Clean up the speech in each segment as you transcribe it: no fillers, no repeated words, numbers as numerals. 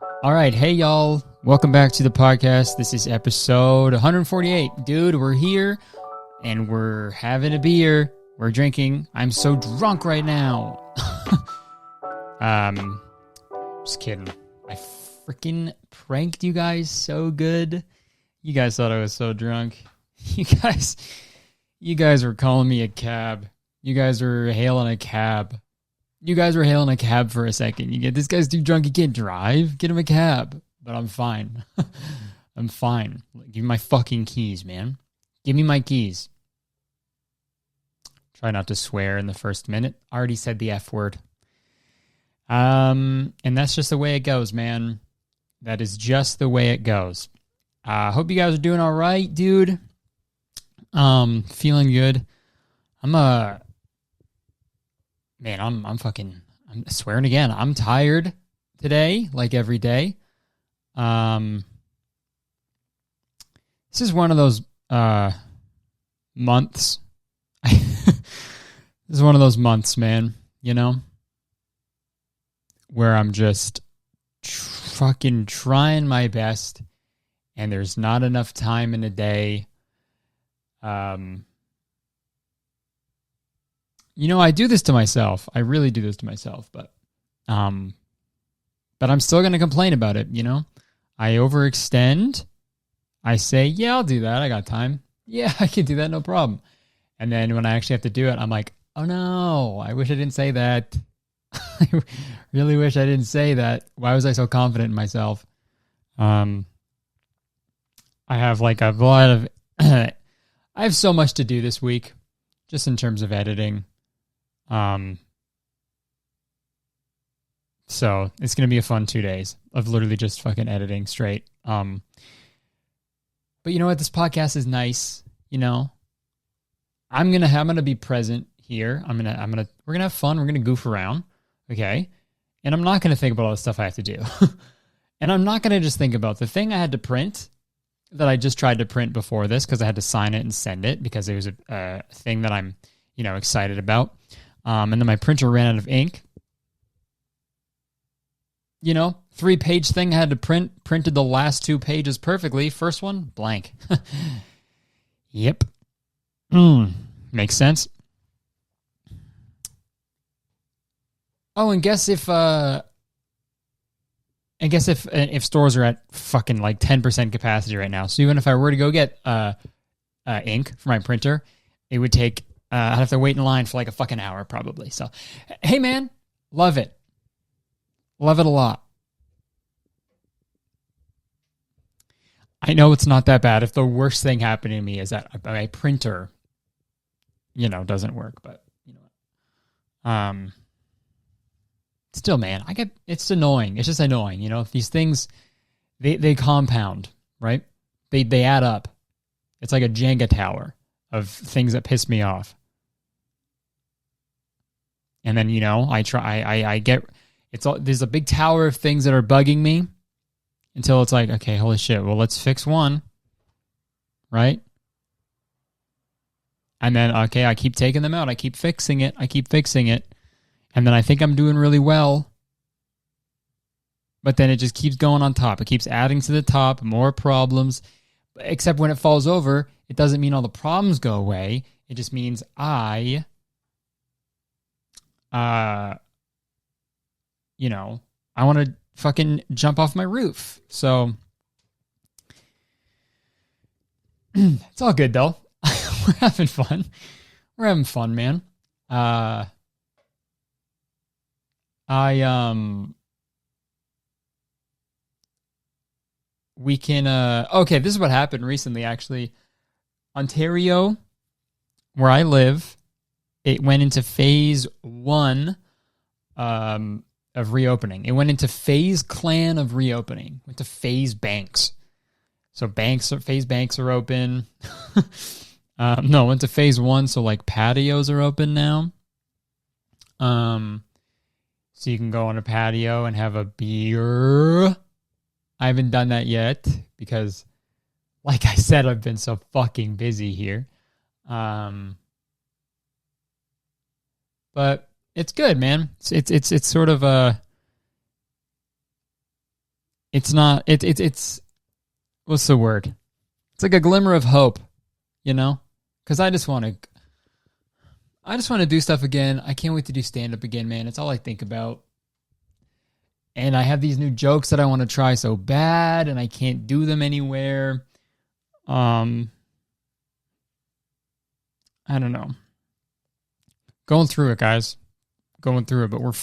All right, hey y'all, welcome back to the podcast. This is episode 148. Dude, we're here and we're having a beer. We're drinking. I'm so drunk right now. Just kidding. I freaking pranked you guys so good. You guys thought I was so drunk. You guys were calling me a cab. You guys were hailing a cab. You guys were hailing a cab for a second. You get, this guy's too drunk, he can't drive. Get him a cab. But I'm fine. I'm fine. Give me my fucking keys, man. Give me my keys. Try not to swear in the first minute. Already said the F word. And that's just the way it goes, man. That is just the way it goes. Hope you guys are doing all right, dude. Feeling good. I'm swearing again. I'm tired today, like every day. This is one of those months. This is one of those months, man, you know, where I'm just fucking trying my best and there's not enough time in a day. You know, I do this to myself. I really do this to myself, but I'm still going to complain about it, you know? I overextend. I say, yeah, I'll do that. I got time. Yeah, I can do that. No problem. And then when I actually have to do it, I'm like, oh no, I wish I didn't say that. I really wish I didn't say that. Why was I so confident in myself? I have like a lot of, I have so much to do this week, just in terms of editing. So it's going to be a fun 2 days of literally just fucking editing straight. But you know what? This podcast is nice. You know, I'm going to be present here. we're going to have fun. We're going to goof around. Okay. And I'm not going to think about all the stuff I have to do. And I'm not going to just think about the thing I had to print that I just tried to print before this because I had to sign it and send it because it was a thing that I'm, you know, excited about. And then my printer ran out of ink. You know, 3-page thing I had to printed the last 2 pages perfectly. First one, blank. Yep. Makes sense. Oh, and guess if stores are at fucking like 10% capacity right now. So even if I were to go get ink for my printer, it would take I'd have to wait in line for like a fucking hour probably. So, hey man, love it. Love it a lot. I know it's not that bad if the worst thing happening to me is that my printer, you know, doesn't work, but you know, still, man, it's annoying. It's just annoying. You know, these things, they compound, right? They add up. It's like a Jenga tower of things that piss me off. And then, you know, there's a big tower of things that are bugging me until it's like, okay, holy shit, well, let's fix one, right? And then, okay, I keep taking them out. I keep fixing it. And then I think I'm doing really well. But then it just keeps going on top. It keeps adding to the top, more problems. Except when it falls over, it doesn't mean all the problems go away. It just means you know, I want to fucking jump off my roof. So it's all good though. We're having fun. We're having fun, man. We can, okay, this is what happened recently, actually. Ontario, where I live, it went into phase 1 of reopening. It went into phase clan of reopening. Went to phase banks. So phase banks are open. No, went to phase 1, so like patios are open now. So you can go on a patio and have a beer. I haven't done that yet because, like I said, I've been so fucking busy here. But it's good, man. It's sort of a it's not, it's, what's the word? It's like a glimmer of hope, you know? Because I just want to do stuff again. I can't wait to do stand-up again, man. It's all I think about. And I have these new jokes that I want to try so bad, and I can't do them anywhere. I don't know. Going through it, guys. Going through it, but we're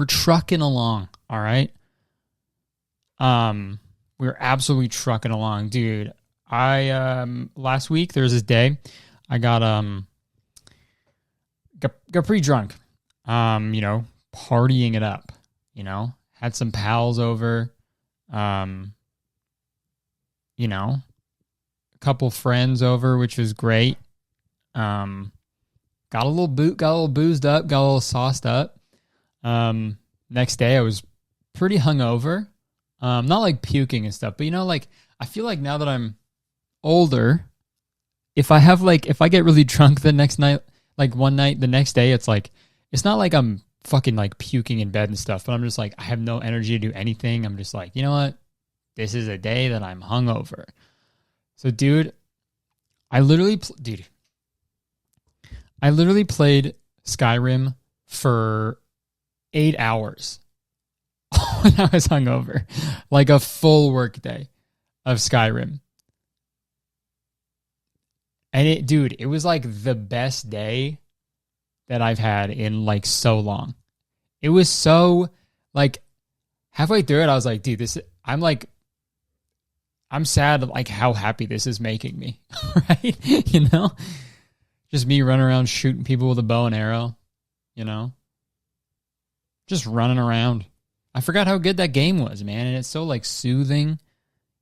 trucking along, all right? We're absolutely trucking along, dude. Last week there was this day I got pretty drunk. Partying it up, had some pals over, a couple friends over, which was great. Got a little boozed up, got a little sauced up. Next day I was pretty hungover. Not like puking and stuff, but I feel like now that I'm older, if I get really drunk the next night, like one night, the next day, it's not like I'm fucking like puking in bed and stuff, but I'm just like, I have no energy to do anything. I'm just like, you know what? This is a day that I'm hungover. So, dude, I literally played Skyrim for 8 hours when I was hungover, like a full work day of Skyrim. And it was like the best day that I've had in like so long. It was so like halfway through it, I was like, dude, I'm sad like how happy this is making me, right? Just me running around shooting people with a bow and arrow, just running around. I forgot how good that game was, man. And it's so like soothing,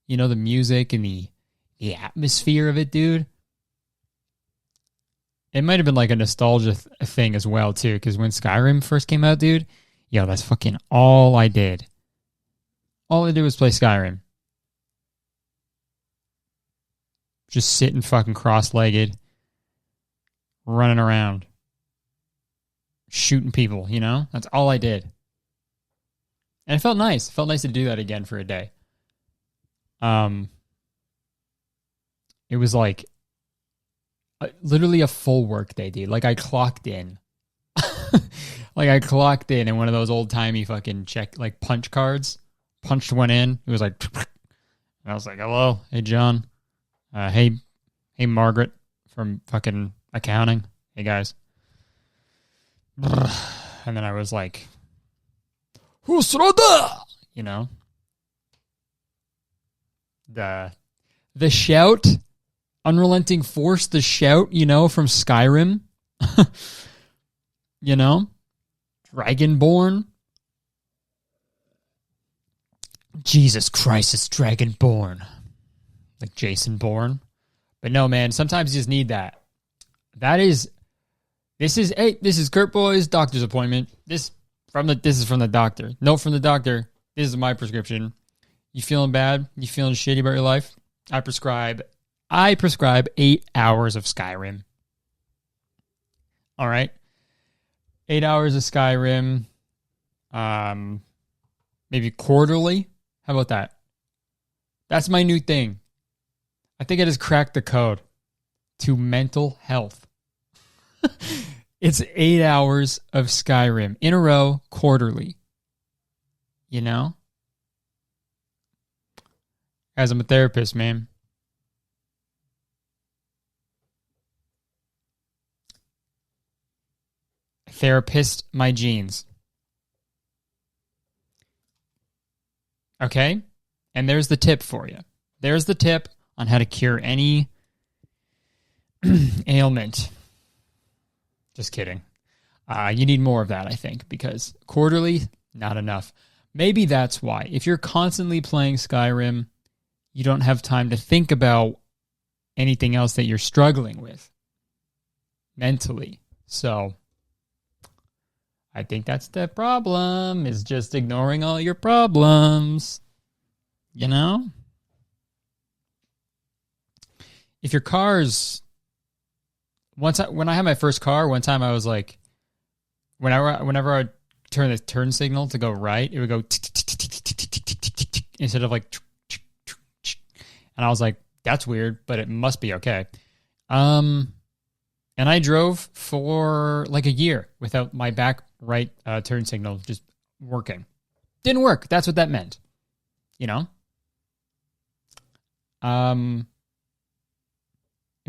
the music and the atmosphere of it, dude. It might have been like a nostalgia thing as well, too, because when Skyrim first came out, dude, that's fucking all I did. All I did was play Skyrim. Just sitting fucking cross-legged, running around, shooting people, That's all I did. And it felt nice. It felt nice to do that again for a day. It was like literally a full work day, dude. Like I clocked in. In one of those old-timey fucking punch cards. Punched one in. It was like, and I was like, hello, hey, John. Hey, Margaret from fucking accounting. Hey, guys. And then I was like, Husrada! The shout, unrelenting force, the shout, from Skyrim. Dragonborn. Jesus Christ, it's Dragonborn. Like Jason Bourne. But no, man, sometimes you just need that. This is Kurt Boy's doctor's appointment. This is from the doctor. Note from the doctor. This is my prescription. You feeling bad? You feeling shitty about your life? I prescribe 8 hours of Skyrim. All right. 8 hours of Skyrim. Maybe quarterly. How about that? That's my new thing. I think I just cracked the code to mental health. It's 8 hours of Skyrim in a row, quarterly. As I'm a therapist, man. Therapist my genes. Okay? And there's the tip for you. There's the tip on how to cure any ailment. Just kidding. You need more of that, I think, because quarterly, not enough. Maybe that's why. If you're constantly playing Skyrim, you don't have time to think about anything else that you're struggling with mentally. So I think that's the problem, is just ignoring all your problems. If your car's... When I had my first car, one time I was like... Whenever I would turn the turn signal to go right, it would go... instead of like, and I was like, that's weird, but it must be okay. And I drove for like a year without my back right turn signal just working. Didn't work. That's what that meant. You know? It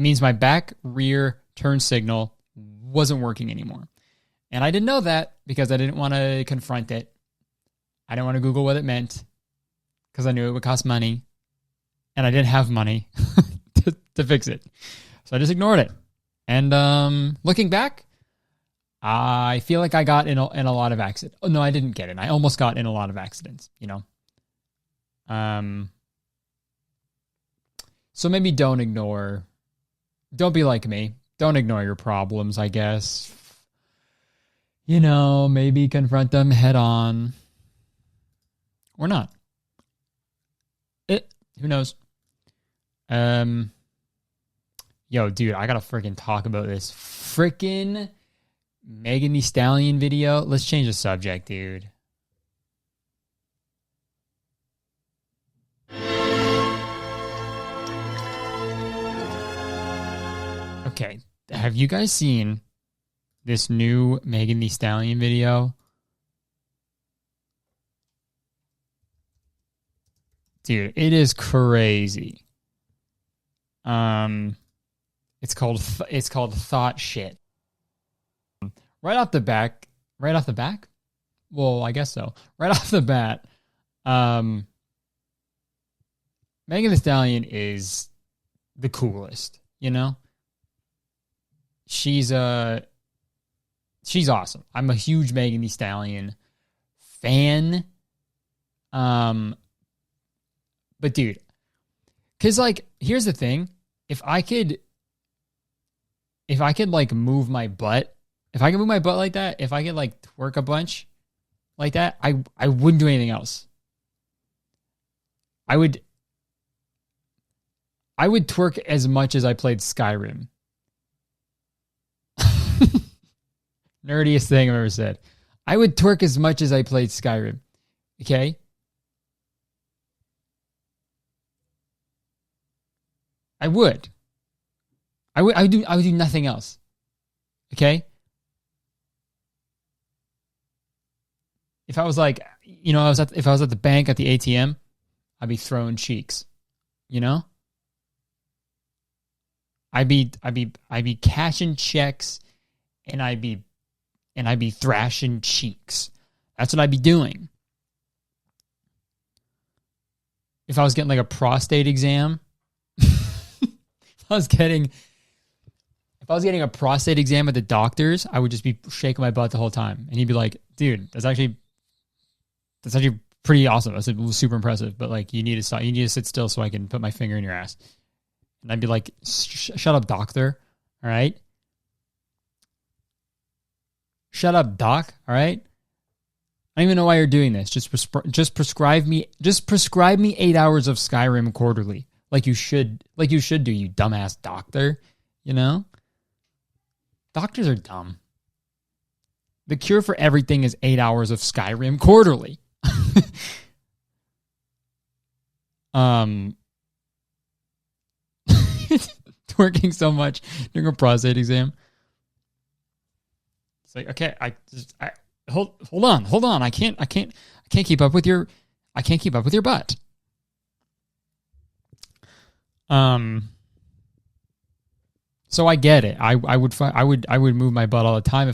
means my back rear turn signal wasn't working anymore. And I didn't know that because I didn't want to confront it. I didn't want to Google what it meant because I knew it would cost money. And I didn't have money to fix it. So I just ignored it. And looking back, I feel like I got in a lot of accidents. Oh, no, I didn't get in. I almost got in a lot of accidents, you know? So maybe don't be like me. Don't ignore your problems, I guess. You know, maybe confront them head on. Or not. Who knows? Yo, dude, I gotta freaking talk about this freaking Megan Thee Stallion video. Let's change the subject, dude. Okay, have you guys seen this new Megan Thee Stallion video? Dude, it is crazy. It's called Thought Shit. Right off the back? Well, I guess so. Right off the bat, Megan Thee Stallion is the coolest, you know? She's awesome. I'm a huge Megan Thee Stallion fan. But dude, cause like, here's the thing. If I could like move my butt, if I could move my butt like that, if I could like twerk a bunch like that, I wouldn't do anything else. I would twerk as much as I played Skyrim. Nerdiest thing I've ever said. I would twerk as much as I played Skyrim. Okay? I would do nothing else. Okay? If I was like, you know, if I was at the bank at the ATM, I'd be throwing cheeks. You know? I'd be cashing checks and I'd be thrashing cheeks. That's what I'd be doing. If I was getting like a prostate exam, if I was getting a prostate exam at the doctor's, I would just be shaking my butt the whole time. And he'd be like, dude, that's actually pretty awesome. That's super impressive. But like, you need to stop. You need to sit still so I can put my finger in your ass. And I'd be like, shut up, doctor. All right. Shut up, doc. All right. I don't even know why you're doing this. Just prescribe me 8 hours of Skyrim quarterly. Like you should do, you dumbass doctor. You know? Doctors are dumb. The cure for everything is 8 hours of Skyrim quarterly. Twerking so much during a prostate exam. It's like, okay, hold on. I can't keep up with your butt. So I get it. I would move my butt all the time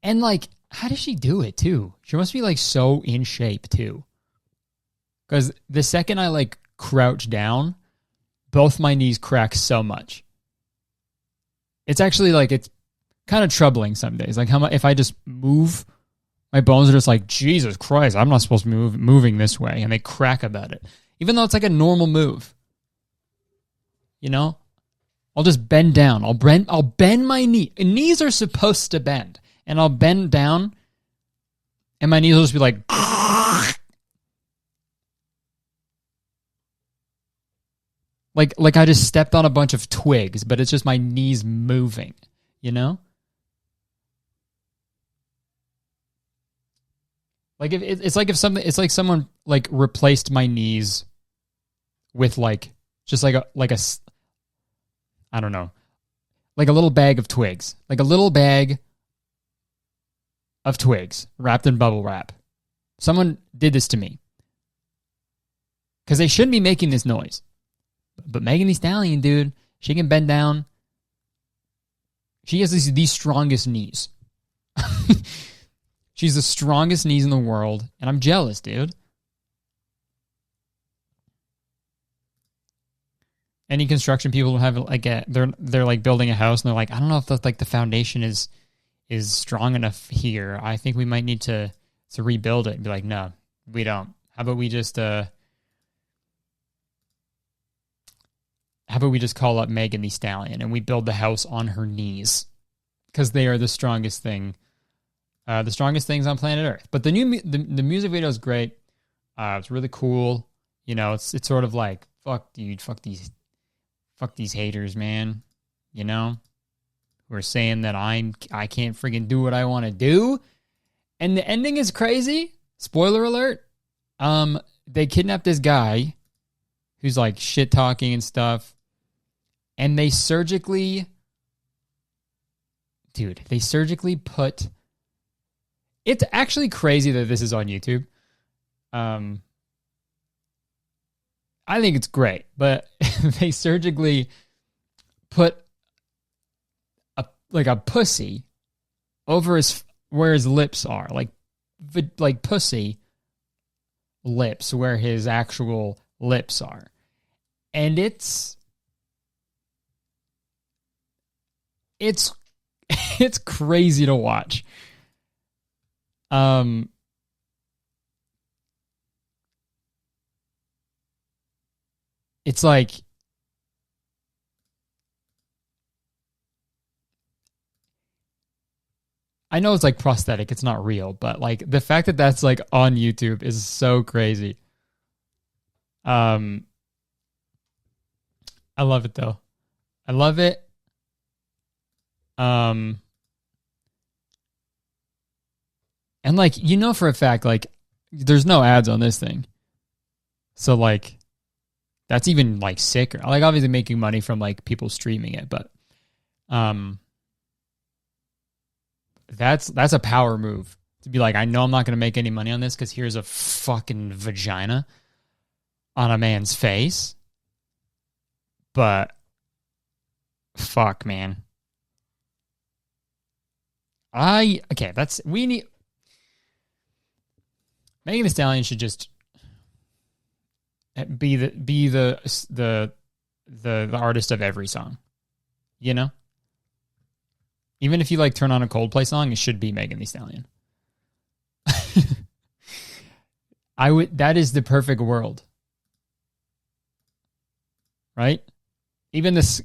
and like, how does she do it too? She must be like so in shape too. Because the second I like crouch down, both my knees crack so much. It's actually like, it's kind of troubling some days. Like if I just move, my bones are just like, Jesus Christ, I'm not supposed to be moving this way. And they crack about it. Even though it's like a normal move. You know? I'll just bend down. I'll bend my knee. And knees are supposed to bend. And I'll bend down. And my knees will just be like... Like I just stepped on a bunch of twigs, but it's just my knees moving, you know? Like it's like if something, it's like someone like replaced my knees with like just like I don't know, like a little bag of twigs, like a little bag of twigs wrapped in bubble wrap. Someone did this to me because they shouldn't be making this noise. But Megan Thee Stallion, dude, she can bend down. She has the strongest knees. She's the strongest knees in the world, and I'm jealous, dude. Any construction people have like they're like building a house, and they're like, I don't know if the foundation is strong enough here. I think we might need to rebuild it. And be like, no, we don't. How about we just call up Megan Thee Stallion and we build the house on her knees because they are the strongest thing, the strongest things on planet Earth. But the music video is great. It's really cool. You know, it's sort of like, fuck, dude, fuck these haters, man. You know, who are saying that I can't freaking do what I want to do. And the ending is crazy. Spoiler alert. They kidnapped this guy who's like shit talking and stuff. And they surgically put, it's actually crazy that this is on YouTube. I think it's great, but they surgically put a pussy over where his lips are, like pussy lips where his actual lips are. And it's crazy to watch. It's like I know it's like prosthetic, it's not real, but like the fact that that's like on YouTube is so crazy. I love it though. I love it. And like, you know, for a fact, like there's no ads on this thing. So like, that's even like sicker. Like obviously making money from like people streaming it, but, that's a power move to be like, I know I'm not going to make any money on this because here's a fucking vagina on a man's face. But fuck, man. We need Megan Thee Stallion should just be the artist of every song, you know? Even if you like turn on a Coldplay song, it should be Megan Thee Stallion. That is the perfect world. Right? Even this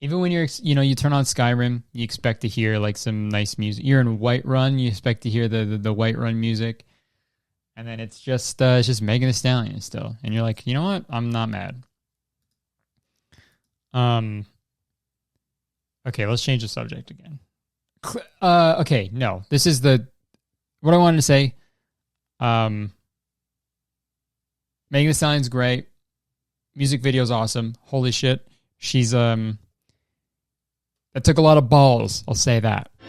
even when you turn on Skyrim, you expect to hear like some nice music. You're in Whiterun, you expect to hear the Whiterun music. And then it's just Megan Thee Stallion still. And you're like, you know what? I'm not mad. Okay, let's change the subject again. Okay, no. This is what I wanted to say. Megan Thee Stallion's great. Music video's awesome. Holy shit. She's that took a lot of balls, I'll say that. You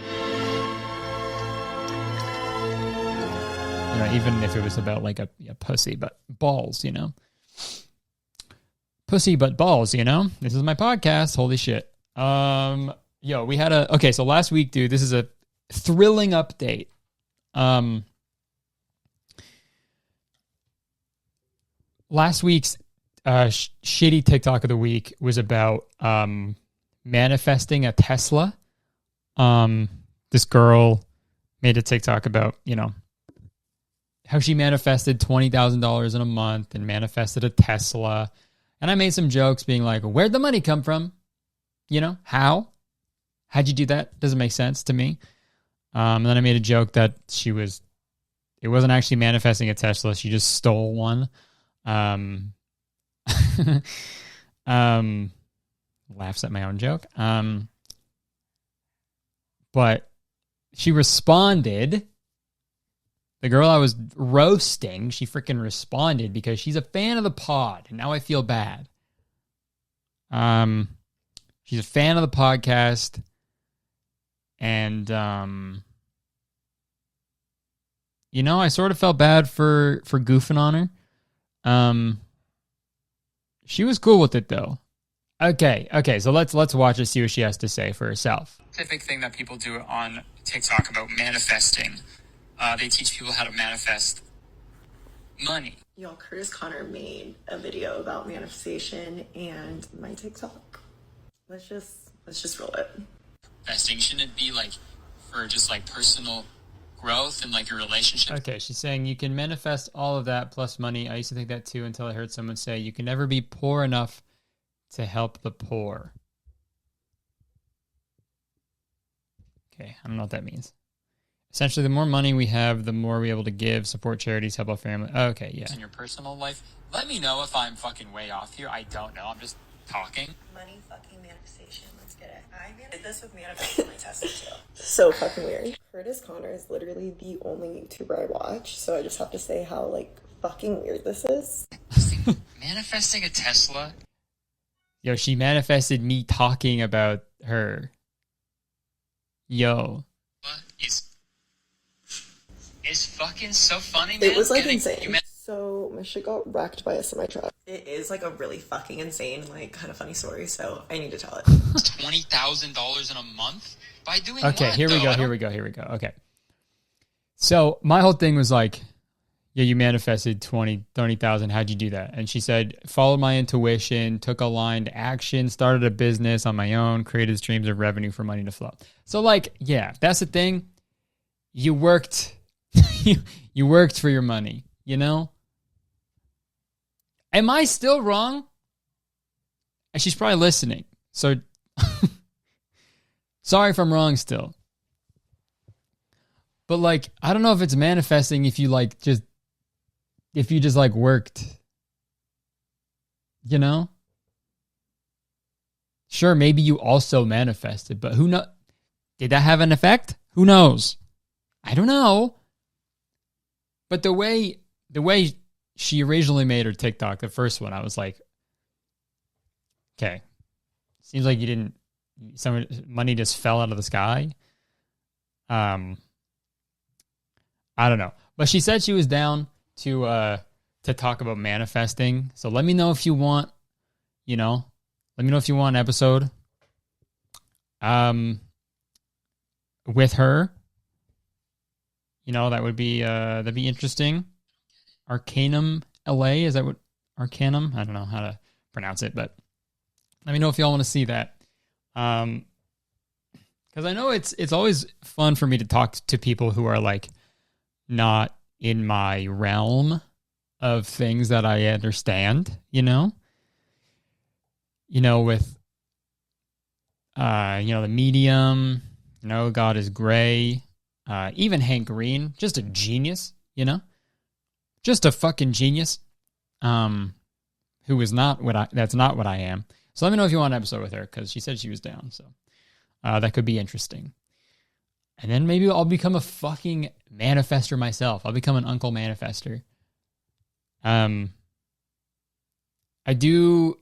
know, even if it was about like a pussy, but balls, you know. Pussy but balls, you know. This is my podcast. Holy shit. We had so last week, dude, this is a thrilling update. Last week's shitty TikTok of the week was about manifesting a Tesla. This girl made a TikTok about, you know, how she manifested $20,000 in a month and manifested a Tesla. And I made some jokes being like, where'd the money come from? You know, how'd you do that? Doesn't make sense to me. And then I made a joke that it wasn't actually manifesting a Tesla. She just stole one. Laughs at my own joke. But she responded The girl I was roasting, she freaking responded because she's a fan of the pod, and now I feel bad. She's a fan of the podcast, and you know, I sort of felt bad for goofing on her. She was cool with it though. Okay, so let's watch and see what she has to say for herself. Typical thing that people do on TikTok about manifesting. They teach people how to manifest money. Y'all, Curtis Connor made a video about manifestation and my TikTok. Let's just roll it. Manifesting, shouldn't it be like for just like personal growth and like your relationship? Okay, she's saying you can manifest all of that plus money. I used to think that too until I heard someone say you can never be poor enough to help the poor. Okay, I don't know what that means. Essentially, the more money we have, the more we're able to give, support charities, help our family. Okay, yeah. In your personal life, let me know if I'm fucking way off here. I don't know. I'm just talking. Money fucking manifestation. Let's get it. I did this with manifesting my Tesla too. So fucking weird. Curtis Connor is literally the only YouTuber I watch, so I just have to say how like fucking weird this is. Manifesting a Tesla? Yo, she manifested me talking about her. Yo. It's fucking so funny, man. It was like insane. So my shit got wrecked by a semi-truck. It is like a really fucking insane, like kind of funny story, so I need to tell it. $20,000 in a month? By doing what? Okay, here we go. Okay. So my whole thing was like, yeah, you manifested 30,000. How'd you do that? And she said, followed my intuition, took aligned action, started a business on my own, created streams of revenue for money to flow. So like, yeah, that's the thing. You worked... you worked for your money, you know? Am I still wrong? And she's probably listening. So sorry if I'm wrong still. But like, I don't know if it's manifesting if you just like worked. You know? Sure, maybe you also manifested, but who knows? Did that have an effect? Who knows? I don't know. But the way she originally made her TikTok, the first one, I was like, okay, seems like some money just fell out of the sky. I don't know. But she said she was down to talk about manifesting. So let me know if you want, let me know if you want an episode with her. That would be that'd be interesting. Arcanum LA, is that what Arcanum? I don't know how to pronounce it, but let me know if y'all want to see that. Because I know it's always fun for me to talk to people who are like not in my realm of things that I understand, with the medium, God is gray. Even Hank Green, just a genius, just a fucking genius, who is that's not what I am. So let me know if you want an episode with her, because she said she was down, so that could be interesting. And then maybe I'll become a fucking manifester myself. I'll become an uncle manifester. I do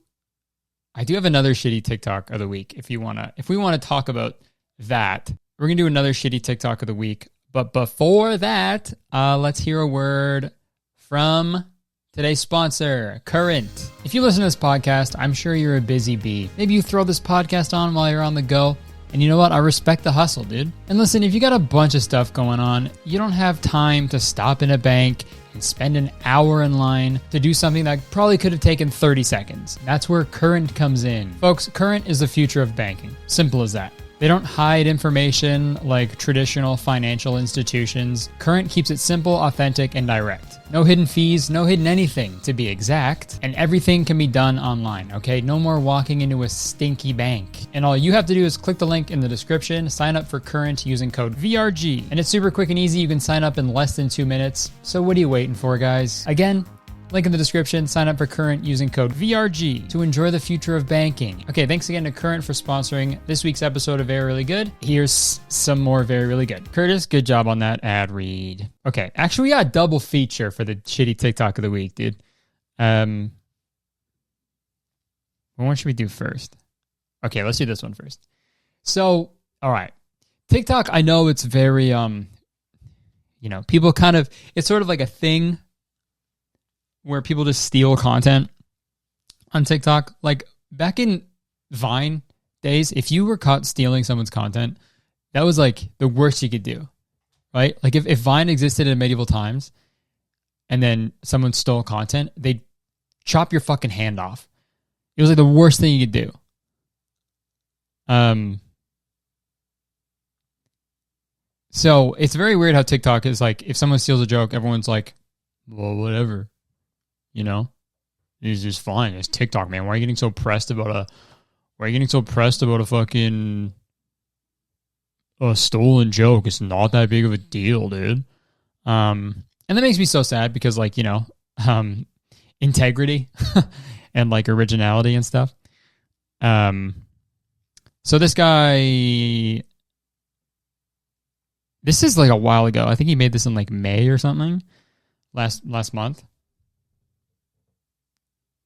have another shitty TikTok of the week. If we want to talk about that, we're going to do another shitty TikTok of the week. But before that, let's hear a word from today's sponsor, Current. If you listen to this podcast, I'm sure you're a busy bee. Maybe you throw this podcast on while you're on the go. And you know what? I respect the hustle, dude. And listen, if you got a bunch of stuff going on, you don't have time to stop in a bank and spend an hour in line to do something that probably could have taken 30 seconds. That's where Current comes in. Folks, Current is the future of banking. Simple as that. They don't hide information like traditional financial institutions. Current keeps it simple, authentic, and direct. No hidden fees, no hidden anything, to be exact. And everything can be done online, okay? No more walking into a stinky bank. And all you have to do is click the link in the description, sign up for Current using code VRG. And it's super quick and easy. You can sign up in less than 2 minutes. So what are you waiting for, guys? Again, Link in the description. Sign up for Current using code VRG to enjoy the future of banking. Okay, thanks again to Current for sponsoring this week's episode of Very Really Good. Here's some more Very Really Good. Curtis, good job on that ad read. Okay, actually we got a double feature for the shitty TikTok of the week, dude. What should we do first? Okay, let's do this one first. So, all right. TikTok, I know it's very, people kind of, it's sort of like a thing where people just steal content on TikTok. Like back in Vine days, if you were caught stealing someone's content, that was like the worst you could do, right? Like if Vine existed in medieval times and then someone stole content, they'd chop your fucking hand off. It was like the worst thing you could do. So it's very weird how TikTok is like, if someone steals a joke, everyone's like, well, whatever, it's just fine. It's TikTok, man. Why are you getting so pressed about a fucking stolen joke? It's not that big of a deal, dude. And that makes me so sad because integrity and like originality and stuff. So this guy, this is like a while ago. I think he made this in like May or something last month.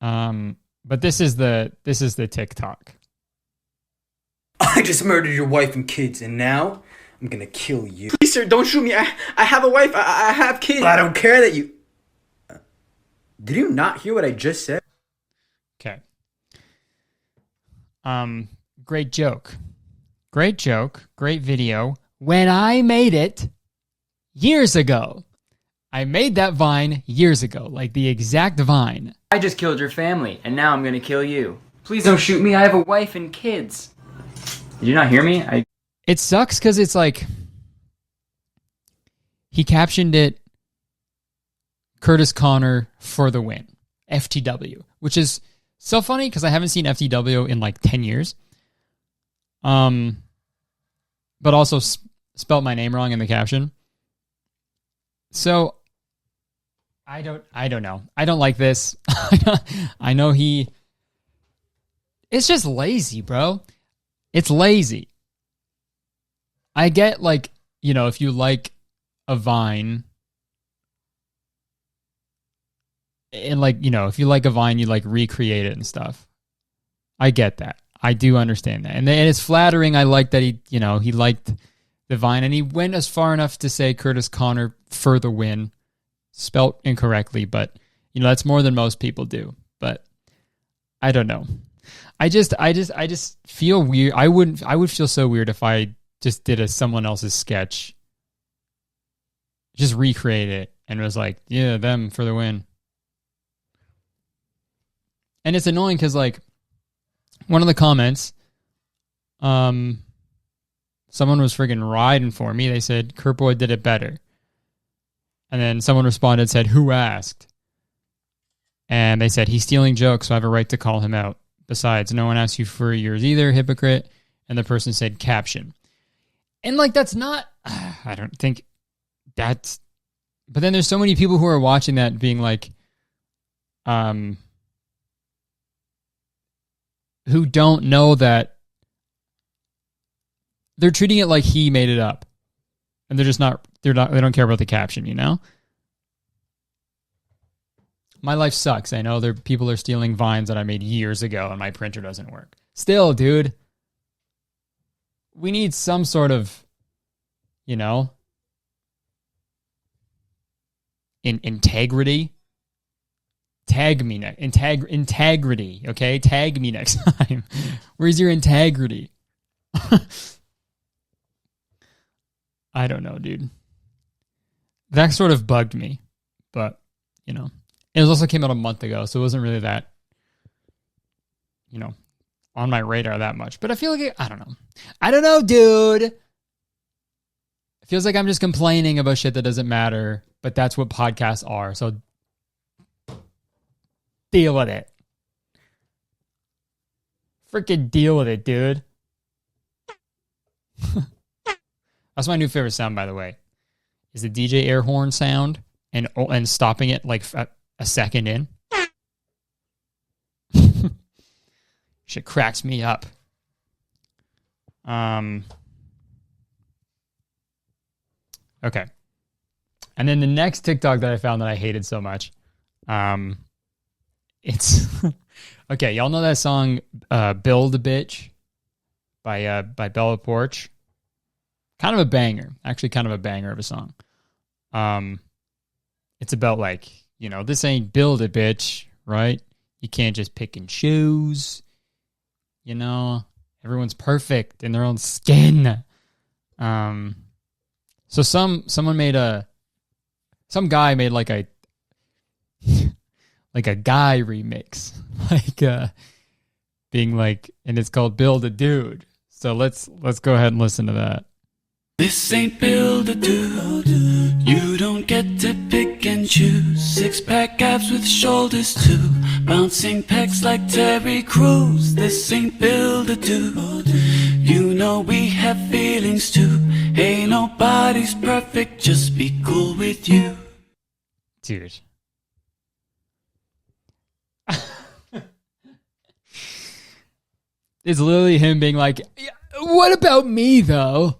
But this is the TikTok. I just murdered your wife and kids, and now I'm gonna kill you. Please, sir, don't shoot me. I have a wife. I have kids. I don't care that you... Did you not hear what I just said? Okay. Great joke. Great video. When I made it years ago. I made that Vine years ago, like the exact Vine. I just killed your family, and now I'm gonna kill you. Please don't shoot me. I have a wife and kids. Did you not hear me? It sucks because it's like he captioned it Curtis Connor for the win, FTW, which is so funny because I haven't seen FTW in like 10 years. But also spelt my name wrong in the caption. So I don't know. I don't like this. I know it's just lazy, bro. It's lazy. I get like, if you like a Vine and like, if you like a Vine, you like recreate it and stuff. I get that. I do understand that. And it's flattering. I like that he liked the Vine and he went as far enough to say Curtis Connor for the win, spelt incorrectly, but that's more than most people do. But I don't know. I just feel weird. I would feel so weird if I just did someone else's sketch, just recreate it and was like, yeah, them for the win. And it's annoying because like one of the comments, someone was friggin' riding for me. They said Kurt Boyd did it better. And then someone responded, said, who asked? And they said, he's stealing jokes, so I have a right to call him out. Besides, no one asked you for yours either, hypocrite. And the person said, caption. And like, that's not, I don't think that's, but then there's so many people who are watching that being like, who don't know that they're treating it like he made it up. And they don't care about the caption, My life sucks. I know people are stealing Vines that I made years ago and my printer doesn't work. Still, dude, we need some sort of, integrity. Tag me integrity, okay? Tag me next time. Where's your integrity? I don't know, dude. That sort of bugged me, but, it also came out a month ago, so it wasn't really that, on my radar that much. But I feel like, I don't know. I don't know, dude. It feels like I'm just complaining about shit that doesn't matter, but that's what podcasts are, so deal with it. Freaking deal with it, dude. That's my new favorite sound, by the way, is the DJ air horn sound and stopping it like at a second in. Shit cracks me up. Okay. And then the next TikTok that I found that I hated so much, it's okay. Y'all know that song "Build a Bitch" by Bella Porch. Kind of a banger, actually, kind of a banger of a song. It's about like, you know, this ain't build a bitch, right? You can't just pick and choose. You know, everyone's perfect in their own skin. So some guy made like a guy remix, being like, and it's called "Build a Dude." So let's go ahead and listen to that. This ain't build a dude. You don't get to pick and choose. Six-pack abs with shoulders too. Bouncing pecs like Terry Crews. This ain't build a dude. You know we have feelings too. Hey, nobody's perfect. Just be cool with you. Dude. It's literally him being like, what about me though?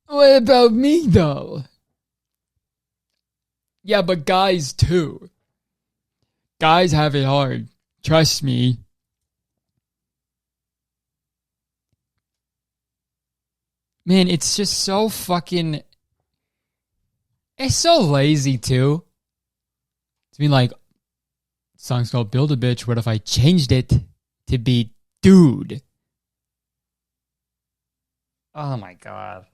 What about me, though? Yeah, but guys, too. Guys have it hard. Trust me. Man, it's just so fucking... It's so lazy, too. To be like, song's called "Build a Bitch. What if I changed it to be dude?" Oh, my God.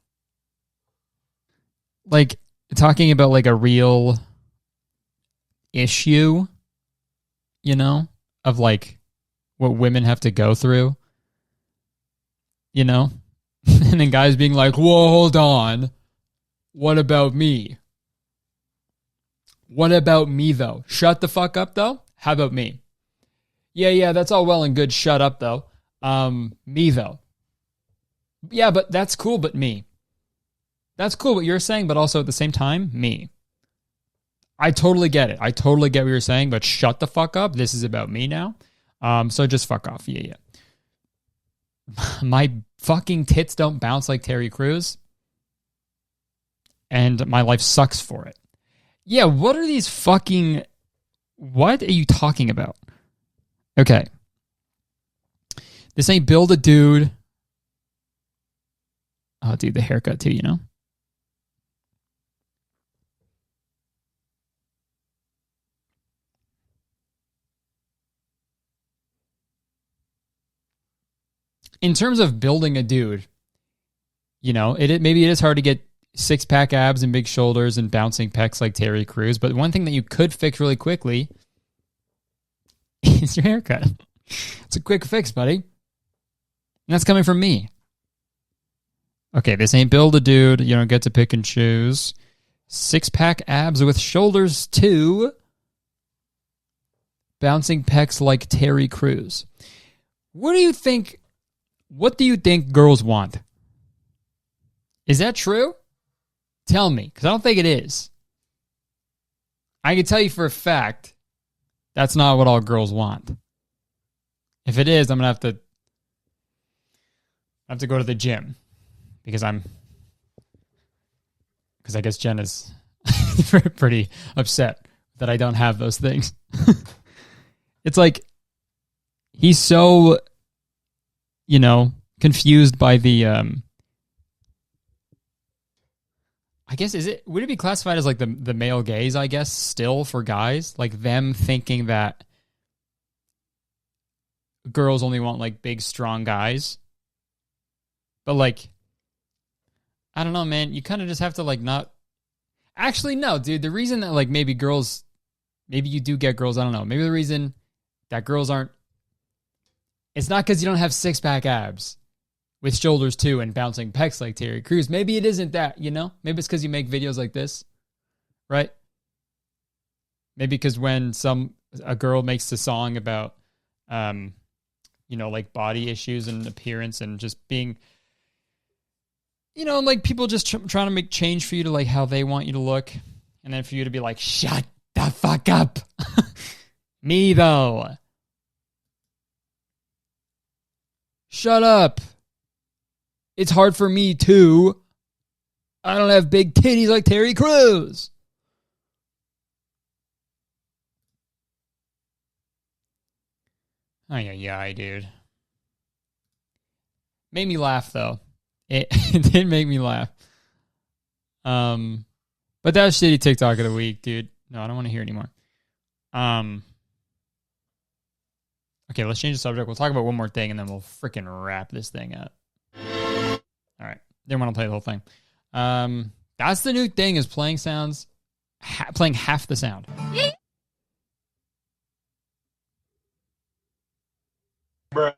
Like, talking about like a real issue, you know, of like what women have to go through, you know, and then guys being like, whoa, hold on. What about me? What about me though? Shut the fuck up though. How about me? Yeah, that's all well and good. Shut up though. Me though. Yeah, but that's cool, but me. That's cool what you're saying, but also at the same time, me. I totally get it. I totally get what you're saying, but shut the fuck up. This is about me now. So just fuck off. Yeah. My fucking tits don't bounce like Terry Crews. And my life sucks for it. Yeah, what are these fucking... What are you talking about? Okay. This ain't build a dude. Oh, dude, the haircut too, you know? In terms of building a dude, you know, maybe it is hard to get six-pack abs and big shoulders and bouncing pecs like Terry Crews, but one thing that you could fix really quickly is your haircut. It's a quick fix, buddy. And that's coming from me. Okay, this ain't build a dude. You don't get to pick and choose. Six-pack abs with shoulders too. Bouncing pecs like Terry Crews. What do you think girls want? Is that true? Tell me, because I don't think it is. I can tell you for a fact that's not what all girls want. If it is, I'm going to have to go to the gym because I guess Jen is pretty upset that I don't have those things. It's like he's so, you know, confused by the I guess would it be classified as like the male gaze, I guess, still for guys? Like them thinking that girls only want like big, strong guys. But like, I don't know, man. You kind of just have to like not... Actually, no, dude. The reason that like maybe you do get girls, I don't know. Maybe the reason that girls aren't... It's not because you don't have six-pack abs with shoulders too and bouncing pecs like Terry Crews. Maybe it isn't that, you know? Maybe it's because you make videos like this, right? Maybe because when a girl makes a song about, you know, like body issues and appearance and just being, you know, like people just trying to make change for you to like how they want you to look. And then for you to be like, shut the the fuck up. Me, though. Shut up. It's hard for me, too. I don't have big titties like Terry Crews. Ay, dude. Made me laugh, though. It did make me laugh. But that was shitty TikTok of the week, dude. No, I don't want to hear it anymore. Okay, let's change the subject. We'll talk about one more thing, and then we'll freaking wrap this thing up. All right. Didn't want to play the whole thing. That's the new thing, is playing sounds, playing half the sound. Bruh.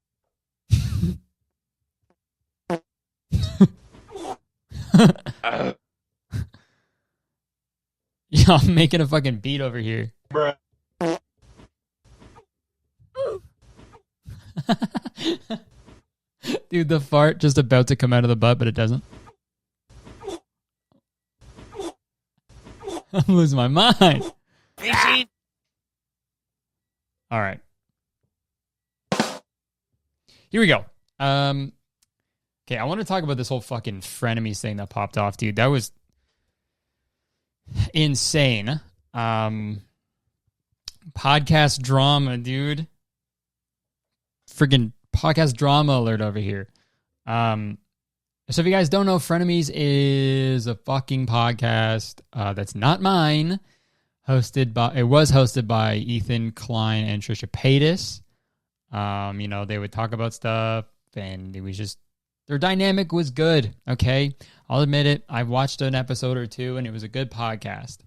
Yeah, I'm making a fucking beat over here. Bruh. Dude, the fart just about to come out of the butt, but it doesn't. I'm losing my mind. All right. Here we go. Okay, I want to talk about this whole fucking Frenemies thing that popped off, dude. That was insane. Podcast drama, dude. Friggin' podcast drama alert over here. So if you guys don't know, Frenemies is a fucking podcast that's not mine. It was hosted by Ethan Klein and Trisha Paytas. You know, they would talk about stuff, and it was just, their dynamic was good. Okay, I'll admit it. I've watched an episode or two, and it was a good podcast.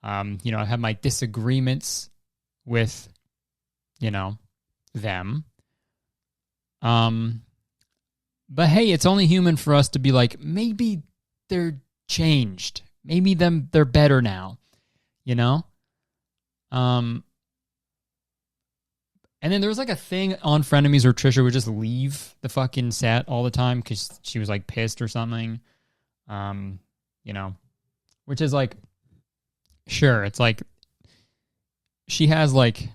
You know, I have my disagreements with, you know, them. But hey, it's only human for us to be like, maybe they're changed. Maybe they're better now, you know? And then there was like a thing on Frenemies where Trisha would just leave the fucking set all the time because she was like pissed or something. You know, which is like, sure, it's like, she has like,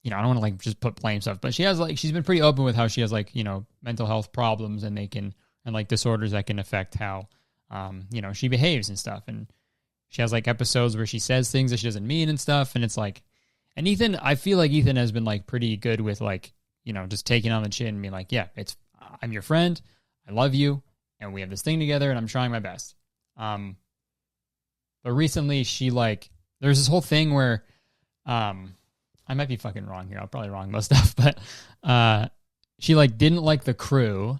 you know, I don't want to like just put blame stuff, but she has like, she's been pretty open with how she has like, you know, mental health problems, and and like disorders that can affect how, you know, she behaves and stuff. And she has like episodes where she says things that she doesn't mean and stuff. And it's like, and Ethan, I feel like Ethan has been like pretty good with like, you know, just taking on the chin and being like, yeah, I'm your friend. I love you. And we have this thing together, and I'm trying my best. But recently she like, there's this whole thing where, I might be fucking wrong here. I'm probably wrong most stuff, but she like didn't like the crew,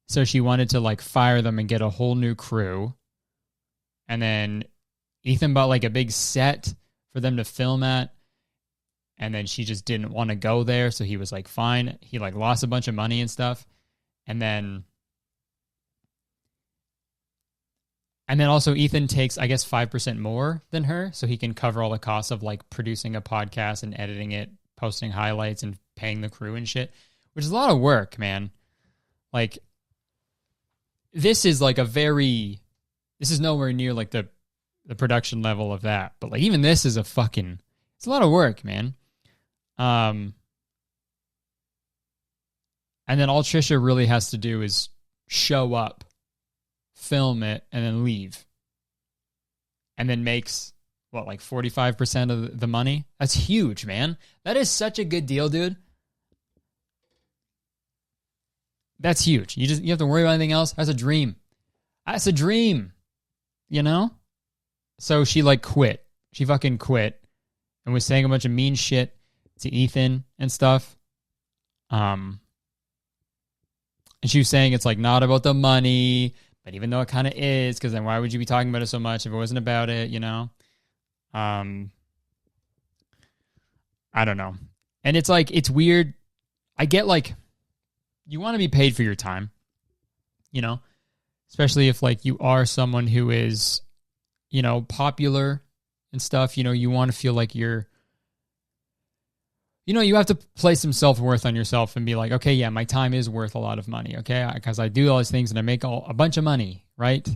so she wanted to like fire them and get a whole new crew. And then Ethan bought like a big set for them to film at, and then she just didn't want to go there, so he was like, fine. He like lost a bunch of money and stuff, and then also Ethan takes, I guess, 5% more than her, so he can cover all the costs of like producing a podcast and editing it, posting highlights, and paying the crew and shit, which is a lot of work, man. Like, this is like this is nowhere near like the production level of that, but like even this is it's a lot of work, man. And then all Trisha really has to do is show up, film it, and then leave. And then makes, what, like 45% of the money? That's huge, man. That is such a good deal, dude. That's huge. You have to worry about anything else? That's a dream. That's a dream. You know? So she like quit. She fucking quit and was saying a bunch of mean shit to Ethan and stuff. And she was saying it's like not about the money, but even though it kind of is, because then why would you be talking about it so much if it wasn't about it, you know? I don't know. And it's like, it's weird. I get like, you want to be paid for your time, you know? Especially if like you are someone who is, you know, popular and stuff, you know, you want to feel like you're, you know, you have to place some self-worth on yourself and be like, okay, yeah, my time is worth a lot of money, okay? Because I do all these things and I make a bunch of money, right?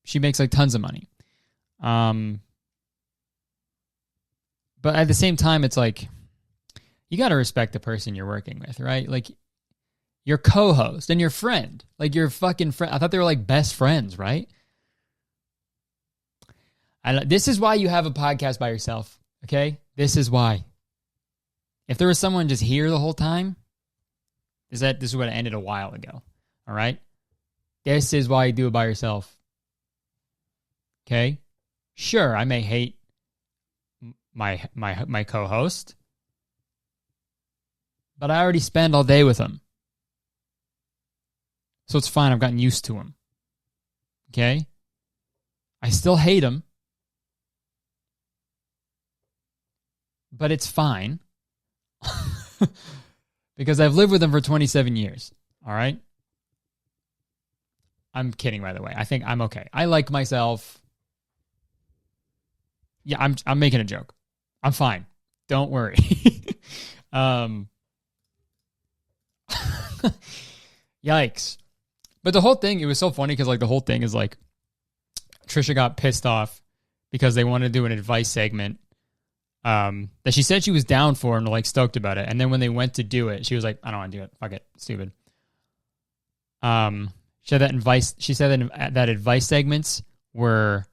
She makes like tons of money. But at the same time, it's like, you got to respect the person you're working with, right? Like, your co-host and your friend, like your fucking friend. I thought they were like best friends, right? This is why you have a podcast by yourself, okay? This is why. If there was someone just here the whole time, this is what ended a while ago, all right? This is why you do it by yourself, okay? Sure, I may hate my co-host, but I already spend all day with him. So it's fine. I've gotten used to him. Okay? I still hate him. But it's fine. Because I've lived with him for 27 years. All right? I'm kidding, by the way. I think I'm okay. I like myself. Yeah, I'm making a joke. I'm fine. Don't worry. Yikes. But the whole thing, it was so funny because like the whole thing is like Trisha got pissed off because they wanted to do an advice segment that she said she was down for and like stoked about it. And then when they went to do it, she was like, I don't want to do it. Fuck it. Stupid. She said that advice segments were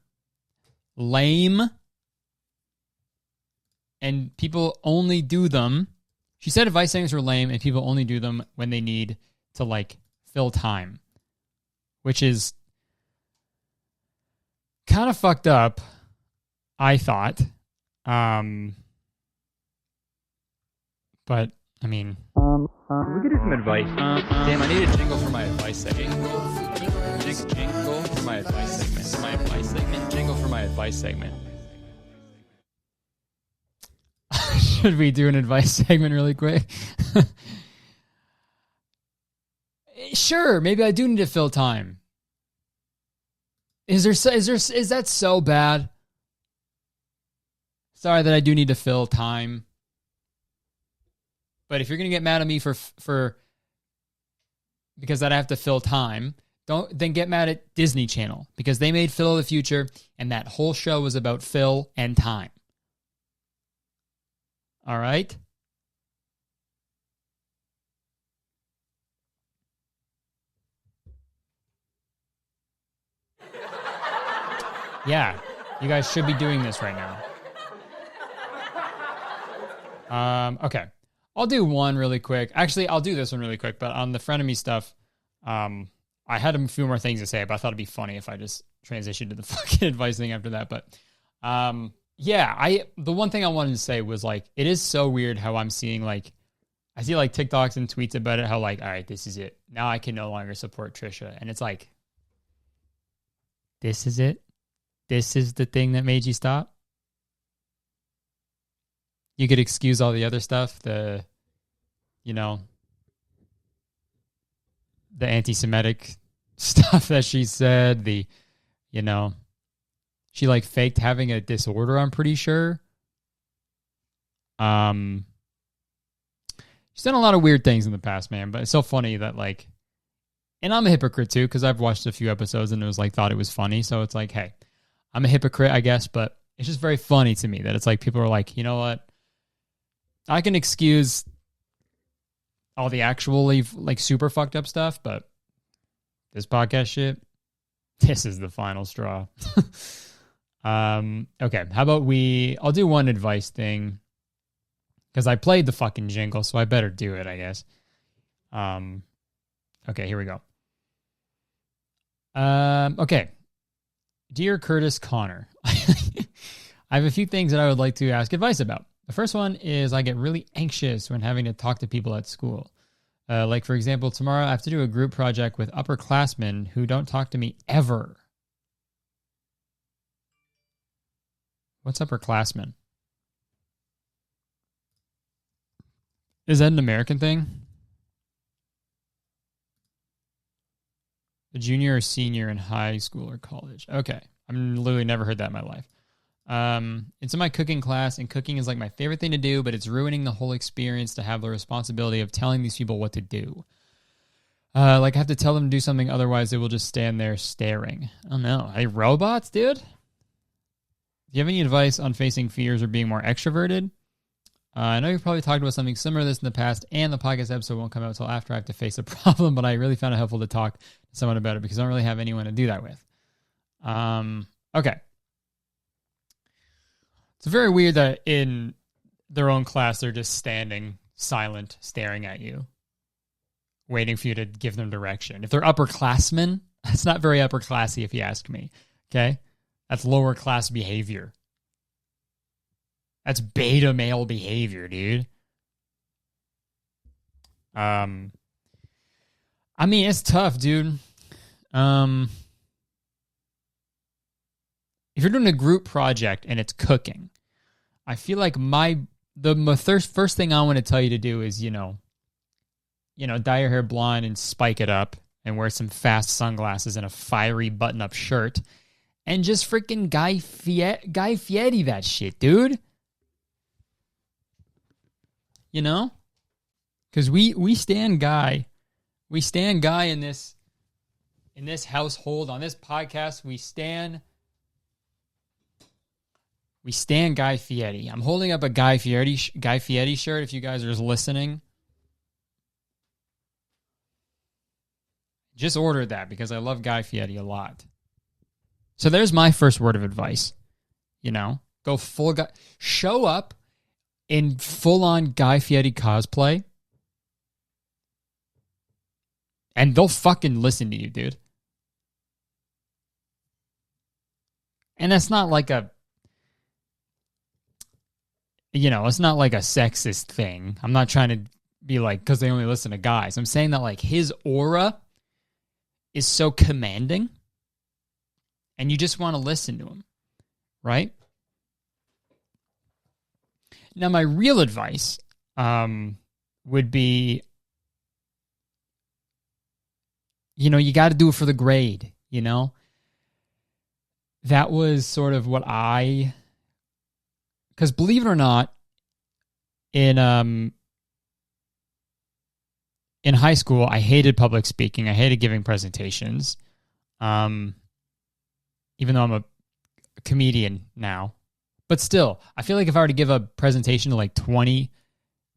lame and people only do them. She said advice segments were lame and people only do them when they need to like fill time, which is kind of fucked up, I thought. But I mean, we could do some advice. Damn, I need a jingle for my advice segment. Jingle for my advice segment. For my advice segment. Jingle for my advice segment. Should we do an advice segment really quick? Sure, maybe I do need to fill time. Is that so bad? Sorry that I do need to fill time. But if you're gonna get mad at me for because that I have to fill time, then get mad at Disney Channel because they made Phil of the Future and that whole show was about Phil and time. All right? Yeah, you guys should be doing this right now. Okay. I'll do one really quick. Actually, I'll do this one really quick, but on the Frenemies stuff, I had a few more things to say, but I thought it'd be funny if I just transitioned to the fucking advice thing after that. But yeah, the one thing I wanted to say was like, it is so weird how I'm seeing like, I see like TikToks and tweets about it, how like, all right, this is it. Now I can no longer support Trisha. And it's like, this is it? This is the thing that made you stop? You could excuse all the other stuff, the anti-Semitic stuff that she said, she like faked having a disorder, I'm pretty sure. She's done a lot of weird things in the past, man, but it's so funny that like, and I'm a hypocrite too, because I've watched a few episodes and it was like, thought it was funny. So it's like, hey, I'm a hypocrite, I guess, but it's just very funny to me that it's like, people are like, you know what? I can excuse all the actually like super fucked up stuff, but this podcast shit, this is the final straw. Okay, how about I'll do one advice thing because I played the fucking jingle, so I better do it, I guess. Okay, here we go. Okay. Dear Curtis Connor, I have a few things that I would like to ask advice about. The first one is I get really anxious when having to talk to people at school. Like, for example, tomorrow I have to do a group project with upperclassmen who don't talk to me ever. What's upperclassmen? Is that an American thing? A junior or senior in high school or college. Okay. I've literally never heard that in my life. It's in my cooking class, and cooking is like my favorite thing to do, but it's ruining the whole experience to have the responsibility of telling these people what to do. Like I have to tell them to do something, otherwise they will just stand there staring. Oh no. Hey, robots, dude? Do you have any advice on facing fears or being more extroverted? I know you've probably talked about something similar to this in the past, and the podcast episode won't come out until after I have to face a problem, but I really found it helpful to talk to someone about it because I don't really have anyone to do that with. Okay. It's very weird that in their own class, they're just standing silent, staring at you, waiting for you to give them direction. If they're upperclassmen, that's not very upper classy if you ask me. Okay? That's lower class behavior. That's beta male behavior, dude. I mean, it's tough, dude. If you're doing a group project and it's cooking, I feel like the first thing I want to tell you to do is, dye your hair blonde and spike it up and wear some fast sunglasses and a fiery button-up shirt and just freaking Guy Fieri that shit, dude. Because we stand Guy. We stand Guy in this household, on this podcast. We stand Guy Fieri. I'm holding up a Guy Fieri shirt if you guys are just listening. Just ordered that because I love Guy Fieri a lot. So there's my first word of advice. Go full guy. Show up in full-on Guy Fieri cosplay. And they'll fucking listen to you, dude. And that's not like it's not like a sexist thing. I'm not trying to be like, because they only listen to guys. I'm saying that like his aura is so commanding and you just want to listen to him, right? Now, my real advice would be, you got to do it for the grade, That was sort of what because believe it or not, in high school, I hated public speaking. I hated giving presentations. Even though I'm a comedian now. But still, I feel like if I were to give a presentation to like 20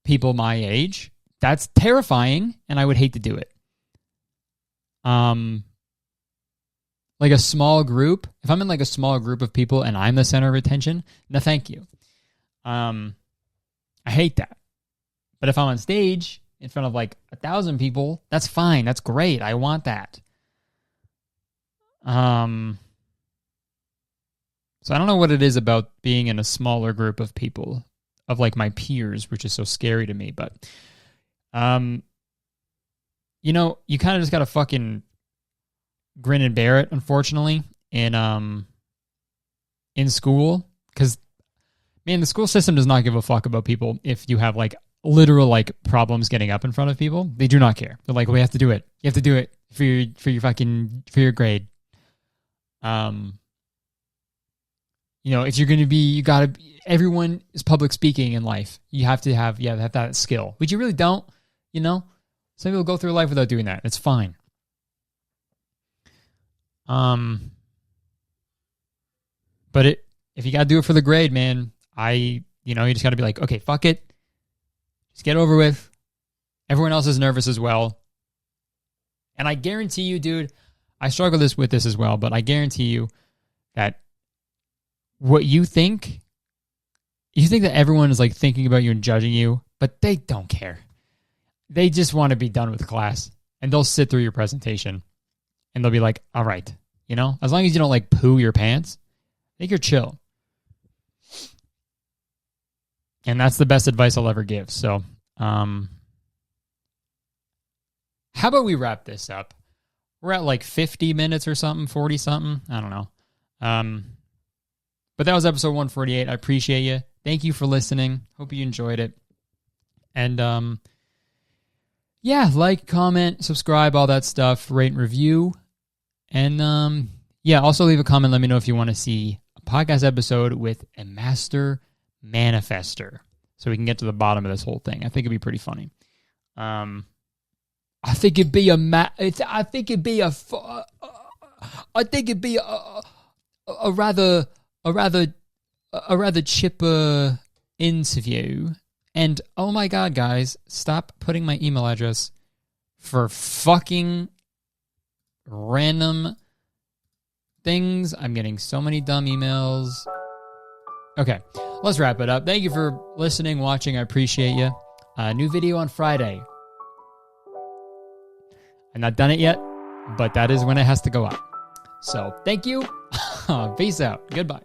people my age, that's terrifying and I would hate to do it. Like a small group, if I'm in like a small group of people and I'm the center of attention, no thank you. I hate that. But if I'm on stage in front of like 1,000 people, that's fine. That's great. I want that. So I don't know what it is about being in a smaller group of people, of like my peers, which is so scary to me. But, you kind of just got to fucking grin and bear it, unfortunately, in school. Because, man, the school system does not give a fuck about people if you have like literal like problems getting up in front of people. They do not care. They're like, we have to do it. You have to do it for your grade. If you're going to be, everyone is public speaking in life. You have to have that skill, which you really don't, Some people go through life without doing that. It's fine. But if you got to do it for the grade, man, you just got to be like, okay, fuck it. Just get over with. Everyone else is nervous as well. And I guarantee you, dude, I struggle with this as well, but I guarantee you that what you think that everyone is like thinking about you and judging you, but they don't care. They just want to be done with class and they'll sit through your presentation and they'll be like, all right, as long as you don't like poo your pants, I think you're chill. And that's the best advice I'll ever give. So, how about we wrap this up? We're at like 50 minutes or something, 40 something. I don't know. But that was episode 148. I appreciate you. Thank you for listening. Hope you enjoyed it. And like, comment, subscribe, all that stuff, rate and review. And also leave a comment. Let me know if you want to see a podcast episode with a master manifester so we can get to the bottom of this whole thing. I think it'd be pretty funny. I think it'd be I think it'd be a rather chipper interview. And oh my god, guys, stop putting my email address for fucking random things. I'm getting so many dumb emails. Okay, let's wrap it up. Thank you for listening, watching. I appreciate you. New video on Friday. I've not done it yet, but that is when it has to go up. So thank you. Peace out. Goodbye.